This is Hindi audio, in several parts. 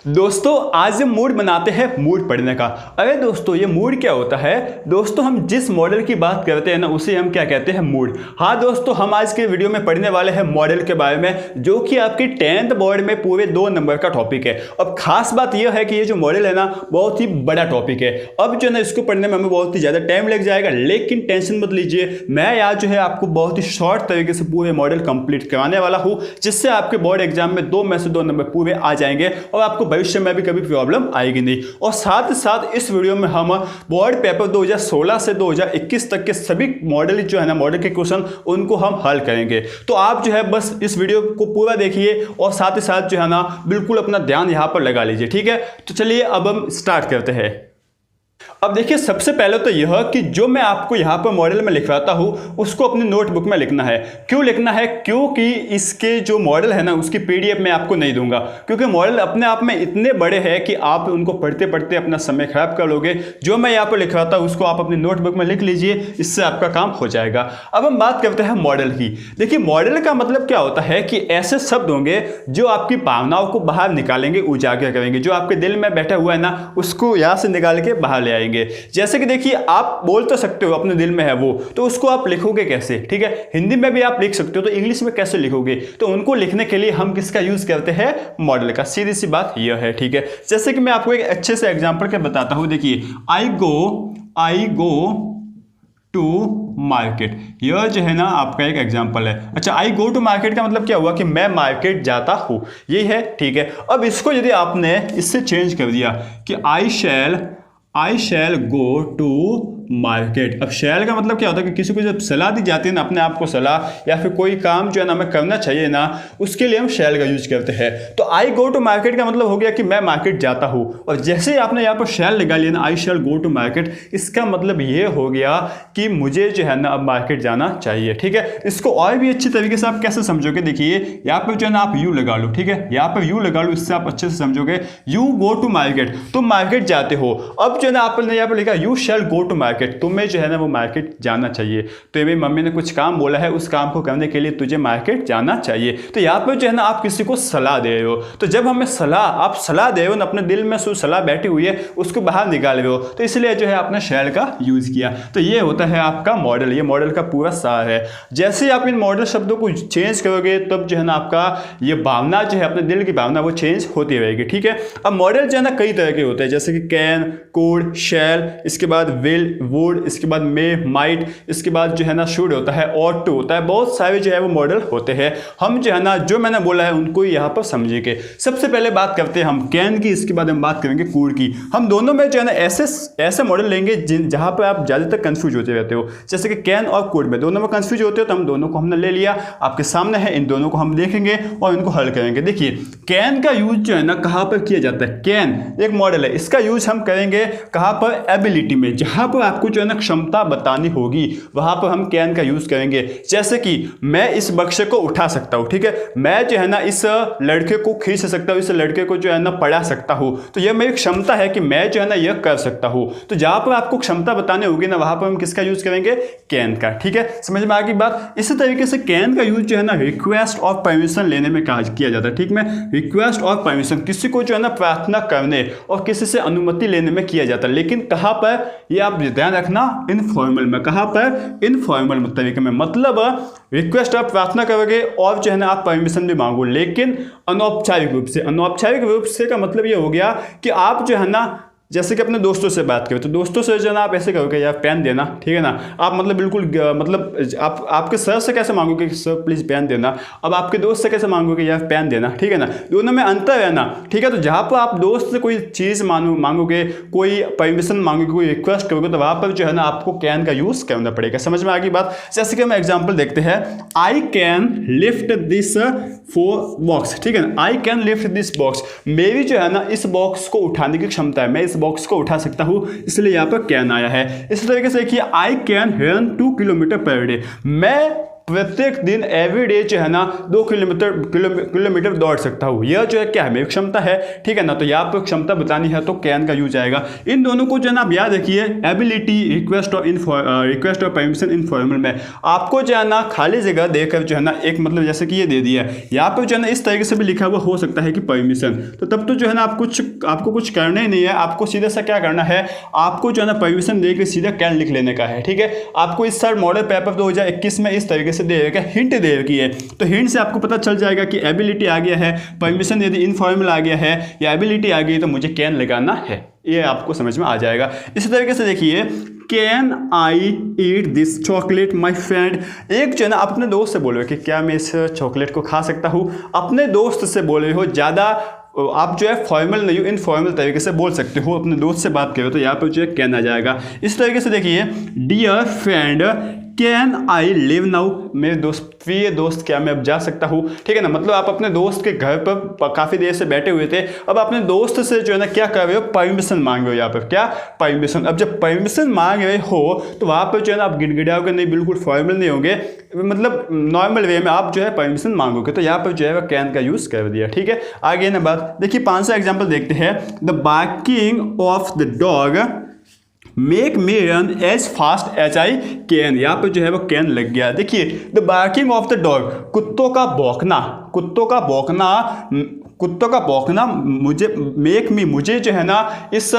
दोस्तों आज हम मूड बनाते हैं मूड पढ़ने का। अरे दोस्तों ये मूड क्या होता है? दोस्तों हम जिस मॉडल की बात करते हैं ना उसे हम क्या कहते हैं? मूड। हाँ दोस्तों हम आज के वीडियो में पढ़ने वाले हैं मॉडल के बारे में, जो कि आपकी 10th बोर्ड में पूरे 2 नंबर का टॉपिक है। अब खास बात यह है कि ये जो मॉडल है ना बहुत ही बड़ा टॉपिक है। अब जो है ना इसको पढ़ने में हमें बहुत ही ज़्यादा टाइम लग जाएगा, लेकिन टेंशन मत लीजिए, मैं आज जो है आपको बहुत ही शॉर्ट तरीके से पूरे मॉडल कंप्लीट कराने वाला हूँ, जिससे आपके बोर्ड एग्जाम में 2 में से 2 नंबर पूरे आ जाएंगे और आपको भविष्य में भी कभी प्रॉब्लम आएगी नहीं। और साथ ही साथ इस वीडियो में हम बोर्ड पेपर 2016 से 2021 तक के सभी मॉडल जो है ना मॉडल के क्वेश्चन उनको हम हल करेंगे। तो आप जो है बस इस वीडियो को पूरा देखिए और साथ ही साथ जो है ना बिल्कुल अपना ध्यान यहां पर लगा लीजिए, ठीक है। तो चलिए अब हम स्टार्ट करते हैं। अब देखिए सबसे पहले तो यह कि जो मैं आपको यहाँ पर मॉडल में लिखवाता हूँ उसको अपनी नोटबुक में लिखना है। क्यों लिखना है? क्योंकि इसके जो मॉडल है ना उसकी पीडीएफ मैं आपको नहीं दूंगा, क्योंकि मॉडल अपने आप में इतने बड़े हैं कि आप उनको पढ़ते पढ़ते अपना समय खराब कर लोगे। जो मैं यहाँ पर लिखवाता हूँ उसको आप अपनी नोटबुक में लिख लीजिए, इससे आपका काम हो जाएगा। अब हम बात करते हैं मॉडल की। देखिए मॉडल का मतलब क्या होता है कि ऐसे शब्द होंगे जो आपकी भावनाओं को बाहर निकालेंगे, उजागर करेंगे। जो आपके दिल में बैठा हुआ है ना उसको यहाँ से निकाल के बाहर आएंगे। जैसे कि देखिए आप बोल तो सकते हो अपने दिल में है वो, तो उसको आप लिखोगे कैसे? ठीक है, हिंदी में भी आप लिख सकते हो, तो इंग्लिश में कैसे लिखोगे? तो उनको लिखने के लिए हम किसका यूज करते हैं? मॉडल का। सीधी सी बात यह है, ठीक है। जैसे कि मैं आपको एक अच्छे से एग्जांपल के बताता हूं। देखिए आई गो टू मार्केट, यह जो है ना आपका एक एग्जांपल है। अच्छा, आई गो टू मार्केट का मतलब क्या हुआ कि मैं मार्केट जाता हूं, यही है, ठीक है। अब इसको यदि आपने इससे चेंज कर दिया कि आई शैल गो टू मार्केट। अब शैल का मतलब क्या होता है कि किसी को जब सलाह दी जाती है ना, अपने आप को सलाह या फिर कोई काम जो है ना हमें करना चाहिए ना, उसके लिए हम शैल का यूज करते हैं। तो आई गो टू मार्केट का मतलब हो गया कि मैं मार्केट जाता हूं। और जैसे ही आपने यहाँ पर शैल लगा लिया ना, आई शैल गो टू मार्केट, इसका मतलब ये हो गया कि मुझे जो है ना अब मार्केट जाना चाहिए, ठीक है। इसको और भी अच्छी तरीके से आप कैसे समझोगे? देखिए यहाँ पर जो है ना आप यू लगा लो, ठीक है, यहाँ पर यू लगा लो, इससे आप अच्छे से समझोगे। यू गो टू मार्केट, तुम मार्केट जाते हो। अब जो है ना आपने यहाँ पर लिखा you shall go to market, तुम्हें जो है ना वो मार्केट जाना चाहिए। तो मेरी मम्मी ने कुछ काम बोला है, उस काम को करने के लिए तुझे मार्केट जाना चाहिए। तो यहाँ पर जो है ना आप किसी को सलाह दे रहे हो। तो जब हमें आप सलाह दे रहे हो ना, अपने दिल में जो सलाह बैठी हुई है उसको बाहर निकाल रहे हो, तो इसलिए जो है आपने शैल का यूज किया। तो ये होता है आपका मॉडल, ये मॉडल का पूरा सार है। जैसे ही आप इन मॉडल शब्दों को चेंज करोगे तब जो है ना आपका ये भावना जो है अपने दिल की भावना वो चेंज होती रहेगी, ठीक है। अब मॉडल जो है ना कई तरह के होते हैं, जैसे कि कैन, कुड, शैल, इसके बाद विल, वुड, इसके बाद मे, माइट, इसके बाद जो है ना शुड होता है, ऑट टू होता है। बहुत सारे जो है वो मॉडल होते हैं। हम जो है ना जो मैंने बोला है उनको यहाँ पर समझेंगे। सबसे पहले बात करते हैं हम कैन की, इसके बाद हम बात करेंगे कुड की। हम दोनों में जो है ना ऐसे मॉडल लेंगे जहां पर आप ज्यादातर कंफ्यूज होते रहते हो। जैसे कि कैन और कुड में दोनों में कंफ्यूज होते हो, तो हम दोनों को हमने ले लिया, आपके सामने है, इन दोनों को हम देखेंगे और इनको हल करेंगे। देखिए कैन का यूज जो है ना कहां पर किया जाता है? कैन एक मॉडल है, इसका यूज हम करेंगे कहां पर? एबिलिटी में। जहां पर आपको जो है ना क्षमता बतानी होगी वहां पर हम कैन का यूज करेंगे। जैसे कि मैं इस बक्से को उठा सकता हूं, ठीक है, मैं जो है ना इस लड़के को खींच सकता हूं, इस लड़के को जो है ना पढ़ा सकता हूं। तो यह मेरी क्षमता है कि मैं जो है ना यह कर सकता हूं। तो जहां पर आपको क्षमता बतानी होगी ना वहां पर हम किसका यूज करेंगे? कैन का, ठीक है। समझ में आ गई बात? इसी तरीके से कैन का यूज जो है ना रिक्वेस्ट और परमिशन लेने में किया जाता है, ठीक है। रिक्वेस्ट और परमिशन, किसी को जो है ना प्रार्थना करने और किसी से अनुमति लेने में किया जाता है। लेकिन कहां पर? यह आप ध्यान रखना, इनफॉर्मल में। कहां पर? इनफॉर्मल तरीके में। मतलब रिक्वेस्ट आप प्रार्थना करोगे और जो है ना आप परमिशन भी मांगो, लेकिन अनौपचारिक रूप से। अनौपचारिक रूप से का मतलब ये हो गया कि आप जो है ना जैसे कि अपने दोस्तों से बात करें, तो दोस्तों से जो है ना आप ऐसे कहोगे यार पेन देना, ठीक है ना। आप मतलब बिल्कुल मतलब आप आपके सर से कैसे मांगोगे कि सर प्लीज पेन देना। अब आपके दोस्त से कैसे मांगोगे यार पेन देना, ठीक है ना। दोनों में अंतर है ना, ठीक है। तो जहां पर आप दोस्त से कोई चीज मांगोगे, कोई परमिशन मांगोगे, कोई रिक्वेस्ट करोगे, तो वहां पर जो है ना आपको कैन का यूज करना पड़ेगा। समझ में आ गई बात? जैसे कि हम एग्जाम्पल देखते हैं, I can lift this 4 box, ठीक है ना। I can lift this box, मेरी जो है ना इस बॉक्स को उठाने की क्षमता है, मैं इस बॉक्स को उठा सकता हूं, इसलिए यहां पर कैन आया है। इस तरीके से देखिए I can run 2 kilometre per day, मैं प्रत्येक दिन एवरीडे जो है ना 2 किलोमीटर दौड़ सकता हूँ। यह जो है क्या है, मेरी क्षमता है, ठीक है ना। तो यहाँ पर क्षमता बतानी है तो कैन का यूज आएगा। इन दोनों को जो है ना आप याद रखिए, एबिलिटी, रिक्वेस्ट और परमिशन इनफॉर्मल में आपको जो है ना खाली जगह देकर जो है ना एक मतलब जैसे कि ये दे दिया है, यहाँ पर जो है ना इस तरीके से भी लिखा हुआ हो सकता है कि परमिशन, तो तब तो जो है ना आपको कुछ करना ही नहीं है। आपको सीधे सा क्या करना है, आपको जो है ना परमिशन देकर सीधा कैन लिख लेने का है, ठीक है। आपको इस साल मॉडल पेपर 2021 में इस तरीके से दे रखा है, हिंट दे रखी है, तो हिंट से आपको पता चल जाएगा कि एबिलिटी आ गया है, परमिशन यदि इनफॉर्मल आ गया है या एबिलिटी आ गई तो मुझे कैन लगाना है, ये आपको समझ में आ जाएगा। इसी तरीके से देखिए, can I eat this chocolate my friend. एक जो है ना अपने दोस्त से बोलो कि क्या मैं इस चॉकलेट को खा सकता हूँ, अपने दोस्त से बोल रहे हो, ज़्यादा आप जो है फॉर्मल नहीं हो, इनफॉर्मल तरीके से बोल सकते हो, अपने दोस्त से बात करो तो यहाँ पर जो है कैन आ जाएगा। इस तरीके से देखिए, dear friend can I live now, मेरे दोस्त, प्रिय दोस्त, क्या मैं अब जा सकता हूँ, ठीक है ना। मतलब आप अपने दोस्त के घर पर काफ़ी देर से बैठे हुए थे, अब अपने दोस्त से जो है ना क्या कर रहे हो, परमिशन मांग रहे हो। यहाँ पर क्या, परमिशन। अब जब परमिशन मांग रहे हो तो वहाँ पर जो है ना आप गिड़गिड़ाओगे नहीं, बिल्कुल फॉर्मल नहीं होंगे, मतलब नॉर्मल वे में आप जो है परमिशन मांगोगे, तो यहाँ पर जो है वह कैन का यूज़ कर दिया, ठीक है। आगे ना बात देखिए, 5 एग्जाम्पल देखते हैं। The barking of the dog make me run as fast as I can, यहाँ पर जो है वो कैन लग गया। देखिए, the barking of the dog, कुत्तों का भौंकना मुझे जो है ना इस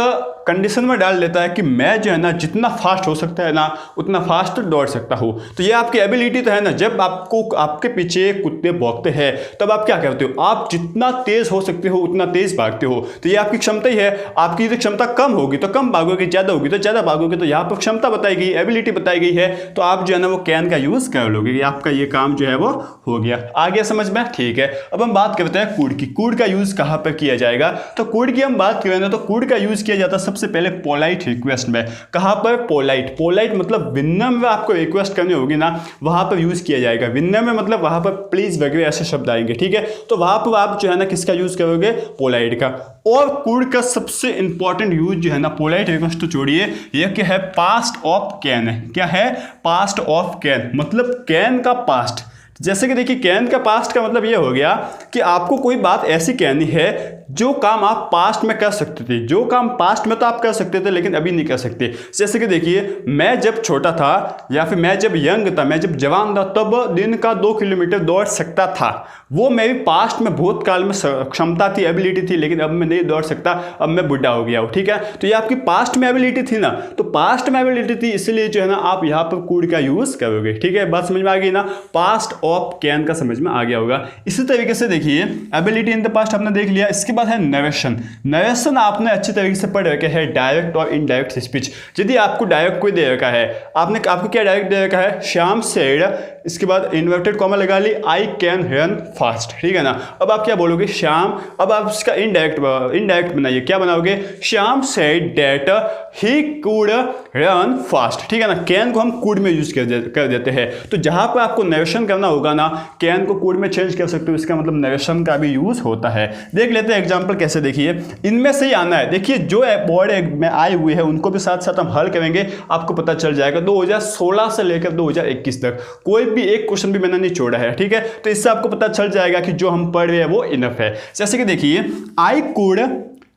कंडीशन में डाल देता है कि मैं जो है ना जितना फास्ट हो सकता है ना उतना फास्ट दौड़ सकता हूँ। तो ये आपकी एबिलिटी तो है ना, जब आपके पीछे कुत्ते भौंकते हैं तब आप क्या करते हो, आप जितना तेज हो सकते हो उतना तेज भागते हो, तो ये आपकी क्षमता ही है। आपकी यदि क्षमता कम होगी तो कम भागोगे, ज़्यादा होगी तो ज़्यादा भागोगे, तो यहाँ पर क्षमता बताई गई, एबिलिटी बताई गई है, तो आप जो है ना वो कैन का यूज़ कर लोगे, आपका ये काम जो है वो हो गया। आगे समझ में, ठीक है। अब हम बात करते हैं कूड की। कूड का यूज़ कहाँ पर किया जाएगा, तो कूड की हम बात करें ना तो कूड का यूज़ किया जाता है सबसे पहले पोलाइट रिक्वेस्ट में। कहां पर, पोलाइट मतलब विनम्र में आपको रिक्वेस्ट करनी होगी ना, वहां पर यूज किया जाएगा। विनम्र में मतलब वहां पर प्लीज वगैरह ऐसे शब्द आएंगे, ठीक है। तो वहां पर आप जो है ना किसका यूज करोगे, पोलाइट का। और कूड का सबसे इंपॉर्टेंट यूज जो है ना, पोलाइट रिक्वेस्ट तो छोड़िए, यह क्या है, पास्ट ऑफ कैन है। क्या है, पास्ट ऑफ कैन, मतलब कैन का पास्ट। जैसे कि देखिए, कैन का पास्ट का मतलब ये हो गया कि आपको कोई बात ऐसी कहनी है जो काम आप पास्ट में कर सकते थे, जो काम पास्ट में तो आप कर सकते थे लेकिन अभी नहीं कर सकते। जैसे कि देखिए, मैं जब छोटा था या फिर मैं जब यंग था, मैं जब जवान था, तब दिन का 2 किलोमीटर दौड़ सकता था। वो मेरी पास्ट में भूतकाल में क्षमता थी, एबिलिटी थी, लेकिन अब मैं नहीं दौड़ सकता, अब मैं बुढ़ा हो गया हूँ, ठीक है। तो ये आपकी पास्ट में एबिलिटी थी ना, तो पास्ट में एबिलिटी थी, इसलिए जो है ना आप यहाँ पर कूड का यूज करोगे, ठीक है। बात समझ में आ गई ना, पास्ट ऑफ कैन का समझ में आ गया होगा। इसी तरीके से देखिए, एबिलिटी इन द पास्ट आपने देख लिया। इसके बाद है नरेशन आपने अच्छी तरीके से पढ़ रखे है, डायरेक्ट और इनडायरेक्ट स्पीच। यदि आपको डायरेक्ट कोई दे रखा है, आपको क्या डायरेक्ट दे रखा है, श्याम सेड, इसके बाद इन्वर्टेड कॉमा लगा ली, आई कैन रन फास्ट, ठीक है ना। अब आप क्या बोलोगे, श्याम, अब आप इसका इनडायरेक्ट बनाइए, क्या बनाओगे, Shyam said that he could run fast, ठीक है ना। कैन को हम कुड में यूज कर देते हैं, तो जहां पर आपको नरेशन करना होगा ना, कैन को कुड में चेंज कर सकते हो, इसका मतलब नरेशन का भी यूज होता है। देख लेते हैं एग्जाम्पल कैसे, देखिए, इनमें से ही आना है। देखिए, जो बोर्ड में आए हुए हैं उनको भी साथ साथ हम हल करेंगे, आपको पता चल जाएगा। 2016 से लेकर 2021 तक कोई भी एक क्वेश्चन भी मैंने नहीं छोड़ा है, ठीक है। तो इससे आपको पता चल जाएगा कि जो हम पढ़ रहे हैं वो इनफ है। जैसे कि देखिए, I could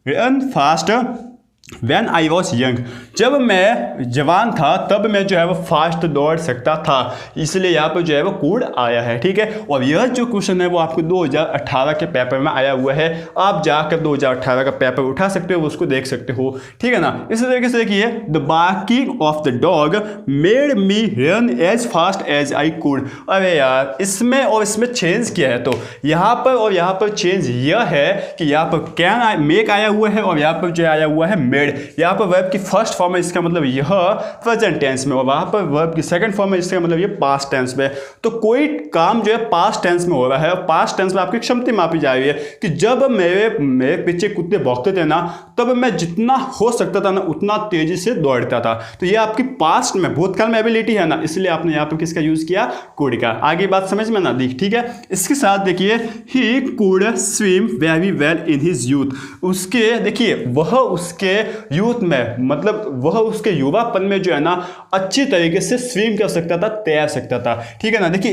run fast When I was young, जब मैं जवान था तब मैं जो है वो फास्ट दौड़ सकता था, इसलिए यहाँ पर जो है वो कूड आया है, ठीक है। और यह जो क्वेश्चन है वो आपको 2018 के पेपर में आया हुआ है, आप जाकर 2018 का पेपर उठा सकते हो, उसको देख सकते हो, ठीक है ना। इसी तरीके से देखिए, the barking of the dog made me run as fast as I could. अरे यार, इसमें और इसमें चेंज किया है, तो यहाँ पर और यहाँ पर चेंज यह है कि यहाँ पर कैन मेक आया हुआ है और यहाँ पर जो आया हुआ है मेड। यहाँ पर वर्ब की फर्स्ट फॉर्म है, इसका मतलब यह प्रेजेंट टेंस में, और वहां पर वर्ब की सेकंड फॉर्म है, इसका मतलब ये पास्ट टेंस में। तो कोई काम जो है पास्ट टेंस में हो रहा है, और पास्ट टेंस में आपकी क्षमता मापी जा रही है कि जब मेरे पीछे कुत्ते भौंकते थे ना, तब मैं जितना हो सकता था ना उतना तेजी से दौड़ता था। तो ये आपकी पास्ट में, भूतकाल में एबिलिटी है ना, इसलिए आपने यहाँ पर किसका यूज किया, कुड का। आगे बात समझ में ना दी, ठीक है। इसके साथ देखिए, he could swim very well in his youth. उसके देखिए, वह उसके यूथ में, मतलब वह उसके युवापन में जो है ना अच्छी तरीके से स्विम कर सकता था, तैर सकता था, ठीक है ना। देखिए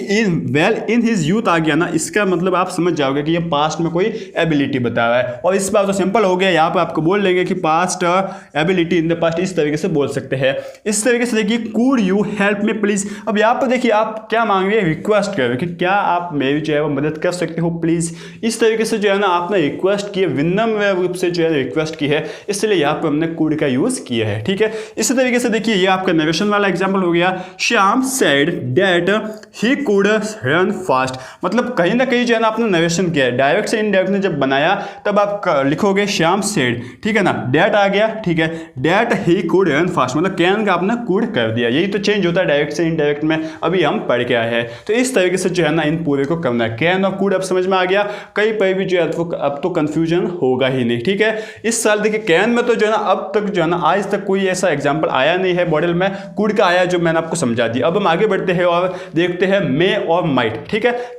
इन हिज यूथ आ गया ना, इसका मतलब आप समझ जाओगे कि ये पास्ट में कोई एबिलिटी बता रहा है। और इस बार तो सिंपल हो गया, यहाँ पे आपको बोल लेंगे कि past ability in the past, इस तरीके से बोल सकते हैं। इस तरीके से देखिए could you help me please. अब यहाँ पर देखिए आप क्या मांग रहे हैं, रिक्वेस्ट कर रहे हो कि क्या आप मेरी जो है वो मदद कर सकते हो प्लीज। इस तरीके से जो है ना आपने रिक्वेस्ट की है, विनम्र रूप से जो है रिक्वेस्ट की है, इसलिए यहाँ पर हमने कुड का यूज किया है, ठीक है। इसी तरीके से देखिए ये आपका नरेशन वाला एग्जाम्पल हो गया। Shyam said that he could run fast, मतलब कहीं ना कहीं जो है ना आपने नरेशन किया है, डायरेक्ट से इनडायरेक्ट ने जब बनाया तब आप लिखोगे श्याम सेड, ठीक है ना, डेट आ गया, ठीक है, that he could run fast, मतलब कैन का आपने कुड कर दिया। यही तो चेंज होता है डायरेक्ट से इनडायरेक्ट में, अभी हम पढ़ के आए हैं। तो इस तरीके से जो है ना इन पूरे को करना है। कैन और कुड अब समझ में आ गया, कहीं पर भी जो है अब तो कंफ्यूजन होगा ही नहीं, ठीक है। इस साल देखिए कैन में तो जो है ना अब तक जो है ना आज तक कोई ऐसा एग्जाम्पल आया नहीं है मॉडल में, कुड का आया जो मैंने आपको समझा दिया। अब हम आगे बढ़ते हैं और देखते हैं मे और माइट, ठीक है।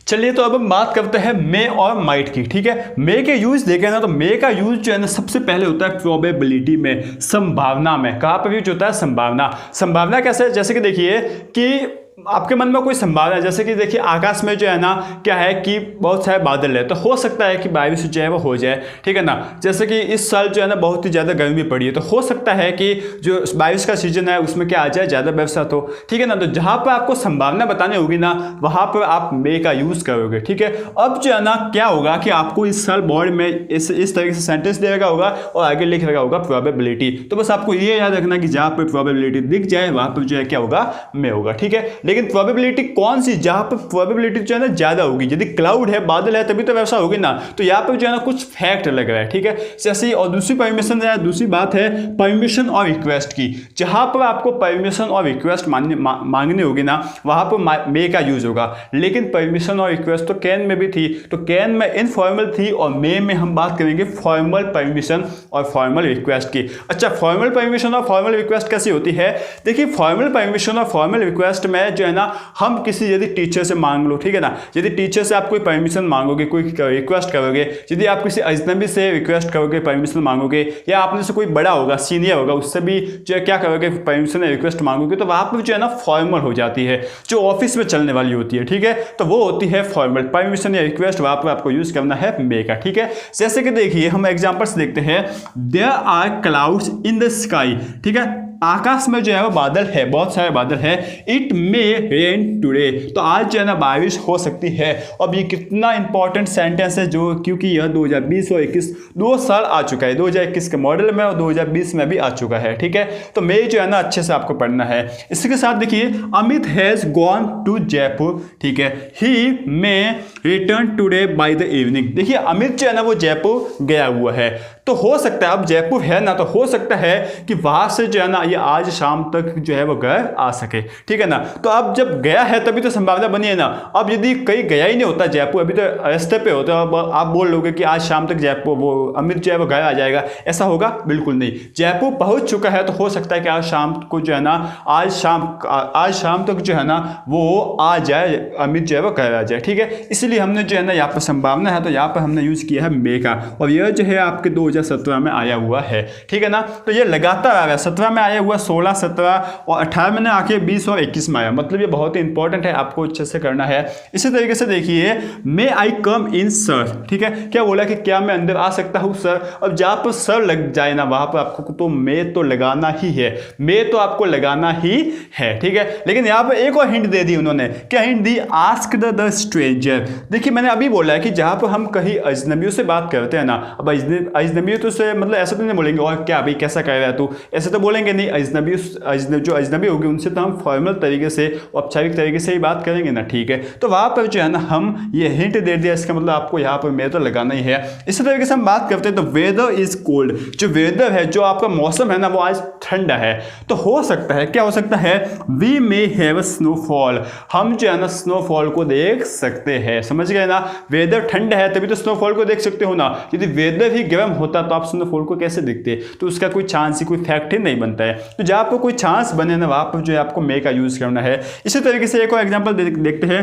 चलिए तो अब हम बात करते हैं मे और माइट की, ठीक है। मे के यूज देखें ना तो मे का यूज जो है ना सबसे पहले होता है प्रोबेबिलिटी में, संभावना में। कहाँ पर यूज होता है? संभावना कैसे? जैसे कि देखिए कि आपके मन में कोई संभावना है, जैसे कि देखिए आकाश में जो है ना क्या है कि बहुत सारे बादल है, तो हो सकता है कि बारिश जो है वो हो जाए, ठीक है ना। जैसे कि इस साल जो है ना बहुत ही ज़्यादा गर्मी पड़ी है, तो हो सकता है कि जो बारिश का सीजन है उसमें क्या आ जाए, ज़्यादा बरसात हो, ठीक है ना। तो जहाँ पर आपको संभावना बतानी होगी ना वहाँ पर आप मे का यूज़ करोगे, ठीक है। अब जो है ना क्या होगा कि आपको इस साल बोर्ड में इस तरीके से सेंटेंस दे रखा होगा और आगे लिख रखा होगा प्रोबेबिलिटी। तो बस आपको ये याद रखना कि जहाँ पर प्रोबेबिलिटी दिख जाए वहाँ पर जो है क्या होगा, मे होगा, ठीक है। लेकिन प्रोबेबिलिटी कौन सी? जहां पर प्रोबेबिलिटी जो है ना ज्यादा होगी, यदि क्लाउड है, बादल है, तभी तो वैसा होगी ना। तो यहाँ पर जो है ना कुछ फैक्ट लग रहा है, ठीक है। जैसे और दूसरी बात है परमिशन और रिक्वेस्ट की। जहां पर आपको परमिशन और रिक्वेस्ट मांगनी होगी ना वहां पर मे का यूज होगा। लेकिन परमिशन और रिक्वेस्ट तो कैन में भी थी, तो कैन में इनफॉर्मल थी और मे में हम बात करेंगे फॉर्मल परमिशन और फॉर्मल रिक्वेस्ट की। अच्छा, फॉर्मल परमिशन और फॉर्मल रिक्वेस्ट कैसी होती है? देखिए फॉर्मल परमिशन और फॉर्मल रिक्वेस्ट में जो है ना हम किसी यदि टीचर से मांग लो, ठीक है ना, यदि टीचर से आप कोई परमिशन मांगोगे, कोई रिक्वेस्ट करोगे, यदि आप किसी अजनबी से रिक्वेस्ट करोगे, परमिशन मांगोगे, या आपने से कोई बड़ा होगा, सीनियर होगा, उससे भी जो है क्या करोगे, परमिशन या रिक्वेस्ट मांगोगे, तो वहाँ पर जो है ना फॉर्मल हो जाती है, जो ऑफिस में चलने वाली होती है, ठीक है। तो वो होती है फॉर्मल परमिशन या रिक्वेस्ट, वहाँ पर आपको यूज करना है मे का, ठीक है। जैसे कि देखिए हम एग्जाम्पल्स देखते हैं। There are clouds in the sky, ठीक है, आकाश में जो है वो बादल है, बहुत सारे बादल है। इट मे रेन टुडे, तो आज जो है ना बारिश हो सकती है। अब ये कितना इंपॉर्टेंट सेंटेंस है, जो क्योंकि यह 2020 और 21 2 साल आ चुका है, 2021 के मॉडल में और 2020 में भी आ चुका है, ठीक है। तो मे जो है ना अच्छे से आपको पढ़ना है। इसके साथ देखिए Amit has gone to Jaipur, ठीक है, he may return today by the evening. देखिए अमित जो है ना वो जयपुर गया हुआ है, तो हो सकता है, अब जयपुर है ना, तो हो सकता है कि वहां से जो है ना ये आज शाम तक जो है वो घर आ सके, ठीक है ना। तो अब जब गया है तभी तो संभावना बनी है ना। अब यदि कहीं गया ही नहीं होता जयपुर, अभी तो रास्ते पे होता, अब आप बोल लोगे कि आज शाम तक जयपुर वो अमित जो है वो घर आ जाएगा, ऐसा होगा? बिल्कुल नहीं। जयपुर पहुंच चुका है तो हो सकता है कि आज शाम को जो है ना आज शाम तक जो है ना वो आ जाए, अमित जो है वो घर आ जाए, ठीक है। इसलिए हमने जो है ना यहाँ पर संभावना है तो यहाँ पर हमने यूज किया है मे का, और यह जो है आपके 2017 में आया हुआ है, ठीक है ना। तो ये लगातार आ रहा है, 17 में आया हुआ, 16, 17 और 18 में आके 20 और 21 में आया, मतलब ये बहुत ही इंपॉर्टेंट है, आपको अच्छे से करना है। इसी तरीके से देखिए मे आई कम इन सर, ठीक है, क्या बोला कि क्या मैं अंदर आ सकता हूँ सर। अब जहाँ पर सर लग जाए ना वहां पर आपको तो मे तो लगाना ही है, मे तो आपको लगाना ही है, ठीक है। लेकिन यहाँ पर एक और हिंट दे दी उन्होंने, क्या hint the? Ask the stranger. देखिए मैंने अभी बोला है कि जहाँ पर हम कहीं अजनबियों से बात करते हैं ना, अब अजनबियों तो से मतलब ऐसा तो नहीं बोलेंगे और क्या भाई कैसा कर रहा है तू, ऐसे तो बोलेंगे नहीं। जो अजनबी होगी उनसे तो हम फॉर्मल तरीके से, औपचारिक तरीके से ही बात करेंगे ना, ठीक है। तो वहाँ पर जो है ना हम ये हिंट दे दिया, इसका मतलब आपको यहाँ पर मे तो लगाना ही है। इसी तरीके से हम बात करते हैं तो वेदर इज कोल्ड, जो वेदर है, जो आपका मौसम है ना वो आज ठंडा है, तो हो सकता है, क्या हो सकता है? वी मे हैव स्नोफॉल, हम जो है ना स्नोफॉल को देख सकते हैं, समझ गए ना। वेदर ठंडा है तभी तो स्नोफॉल को देख सकते हो ना, यदि वेदर ही गर्म होता तो आप स्नोफॉल को कैसे देखते? तो उसका कोई चांस ही, कोई फैक्ट ही नहीं बनता है। तो जहाँ पर कोई चांस बने ना वहाँ पर जो है आपको मे का यूज करना है। इसी तरीके से एक और एग्जांपल देखते हैं।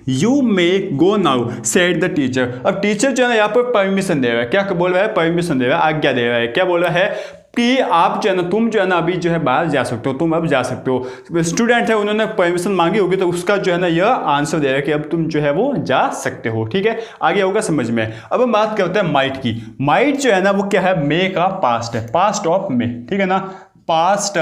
You may go now said the teacher. अब टीचर जो है ना यहाँ पर परमिशन दे रहा है, क्या बोल रहा है, परमिशन दे रहा है, आज्ञा दे रहा है। क्या बोल रहा है कि आप जो है ना, तुम जो है ना अभी जो है बाहर जा सकते हो, तुम अब जा सकते हो। स्टूडेंट है, उन्होंने परमिशन मांगी होगी तो उसका जो है ना यह आंसर दे रहा है कि अब तुम जो है वो जा सकते हो। ठीक है, आगे होगा समझ में। अब हम बात करते हैं माइट की। माइट जो है ना वो क्या है, मे का पास्ट है, पास्ट ऑफ मे। ठीक है ना, पास्ट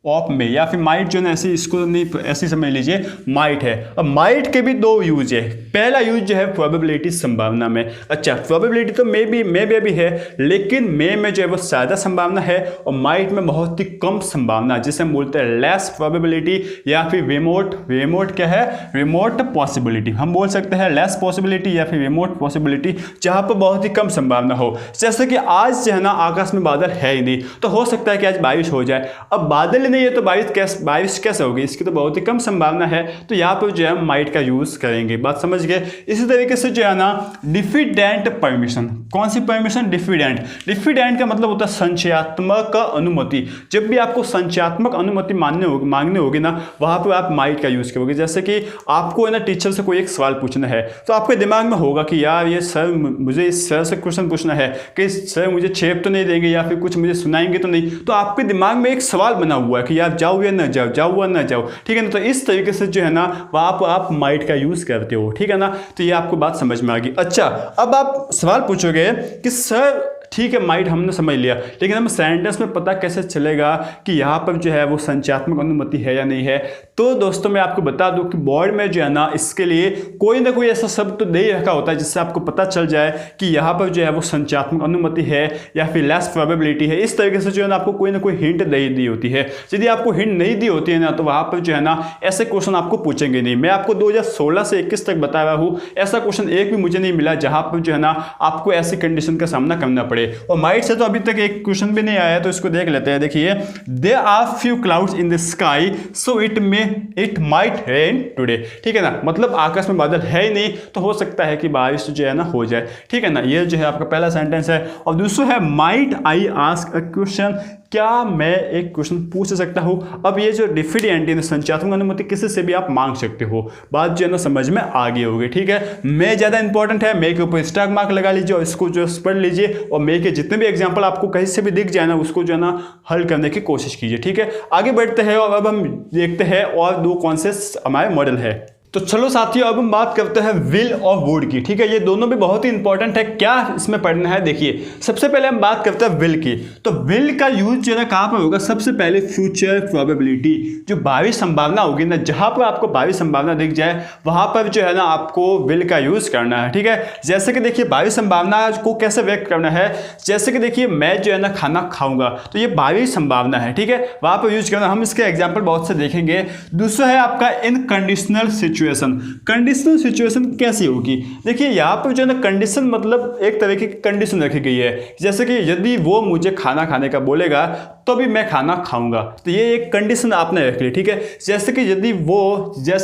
ऑफ में, या फिर माइट जो है ऐसे, इसको नहीं ऐसे समझ लीजिए, माइट है। अब माइट के भी दो यूज है। पहला यूज जो है प्रोबेबिलिटी, संभावना में। अच्छा, प्रोबेबिलिटी तो मे भी है, लेकिन मे में जो है वो ज़्यादा संभावना है और माइट में बहुत ही कम संभावना, जिसे हम बोलते हैं लेस प्रोबेबिलिटी या फिर रिमोट क्या है, रिमोट पॉसिबिलिटी। हम बोल सकते हैं लेस पॉसिबिलिटी या फिर रिमोट पॉसिबिलिटी, जहाँ पर बहुत ही कम संभावना हो। जैसे कि आज जो है ना आकाश में बादल है ही नहीं, तो हो सकता है कि आज बारिश हो जाए। अब बादल नहीं है तो बारिश कैसे होगी, इसकी तो बहुत ही कम संभावना है। तो यहाँ पर जो है हम माइट का यूज करेंगे, बात समझ गए। इसी तरीके से जो है ना डिफिडेंट परमिशन, कौन सी परमिशन, डिफिडेंट का मतलब होता है संचयात्मक अनुमति। जब भी आपको संचयात्मक अनुमति मांगने होगी ना, वहां पर आप माइट का यूज करोगे। जैसे कि आपको है ना टीचर से कोई एक सवाल पूछना है, तो आपके दिमाग में होगा कि यार ये सर, मुझे इस सर से क्वेश्चन पूछना है कि सर मुझे छेप तो नहीं देंगे या फिर कुछ मुझे सुनाएंगे तो नहीं। तो आपके दिमाग में एक सवाल बना हुआ है कि यार जाओ या ना जाओ, जाओ या ना जाओ। ठीक है ना, तो इस तरीके से जो है ना वहां पर आप माइट का यूज करते हो। ठीक है ना, तो ये आपको बात समझ में आ गई। अच्छा, अब आप सवाल पूछोगे कि सर ठीक है माइट हमने समझ लिया, लेकिन हम सेंटेंस में पता कैसे चलेगा कि यहाँ पर जो है वो संचयात्मक अनुमति है या नहीं है। तो दोस्तों मैं आपको बता दूं कि बोर्ड में जो है ना इसके लिए कोई ना कोई ऐसा शब्द तो दे ही रखा होता है जिससे आपको पता चल जाए कि यहाँ पर जो है वो संचयात्मक अनुमति है या फिर लेस प्रोबेबिलिटी है। इस तरीके से जो है ना आपको कोई ना कोई हिंट दे दी होती है। यदि आपको हिंट नहीं दी होती है ना, तो वहाँ पर जो है ना ऐसे क्वेश्चन आपको पूछेंगे नहीं। मैं आपको 2016 से 21 तक बता रहा हूँ, ऐसा क्वेश्चन एक भी मुझे नहीं मिला जहाँ पर जो है ना आपको ऐसी कंडीशन का सामना करना पड़े। और माइट से तो अभी तक एक क्वेश्चन भी नहीं आया, तो इसको देख लेते हैं। देखिए, there are few clouds in the sky so it might rain today. ठीक है ना, मतलब आकाश में बादल है ही नहीं, तो हो सकता है कि बारिश जो है ना हो जाए। ठीक है ना, ये जो है आपका पहला सेंटेंस है। और दूसरा है might I ask a question, क्या मैं एक क्वेश्चन पूछ सकता हूं। अब ये जो डिफिडेंट संचयात्मक अनुमति किसी से भी आप मांग सकते हो, बात जो है ना समझ में आ गई होगी। ठीक है, मैं ज्यादा इंपॉर्टेंट है, मैं के ऊपर स्टार मार्क लगा लीजिए और इसको जो पढ़ लीजिए, और मैं के जितने भी एग्जाम्पल आपको कहीं से भी दिख जाए ना, उसको जो है ना हल करने की कोशिश कीजिए। ठीक है, आगे बढ़ते हैं और अब हम देखते हैं और दो कौन से हमारे मॉडल है। तो चलो साथियों, अब हम बात करते हैं विल और वुड की। ठीक है, ये दोनों भी बहुत ही इंपॉर्टेंट है, क्या इसमें पढ़ना है। देखिए, सबसे पहले हम बात करते हैं विल की। तो विल का यूज जो है ना कहां पर होगा, सबसे पहले फ्यूचर प्रोबेबिलिटी, जो भावी संभावना होगी ना, जहां पर आपको भावी संभावना दिख जाए वहां पर जो है ना आपको विल का यूज करना है। ठीक है, जैसे कि देखिए भावी संभावना को कैसे व्यक्त करना है, जैसे कि देखिए मैं जो है ना खाना खाऊंगा, तो ये भावी संभावना है। ठीक है, वहां पर यूज करना, हम इसके एग्जाम्पल बहुत से देखेंगे। दूसरा है आपका इनकंडीशनल कंडीशनल सिचुएशन कैसी होगी। देखिए यहाँ पर जो है ना कंडीशन मतलब एक तरह की कंडीशन रखी गई है, जैसे कि यदि वो मुझे खाना खाने का बोलेगा तो भी मैं खाना खाऊंगा, तो ये एक कंडीशन आपने रख ली। ठीक है, जैसे कि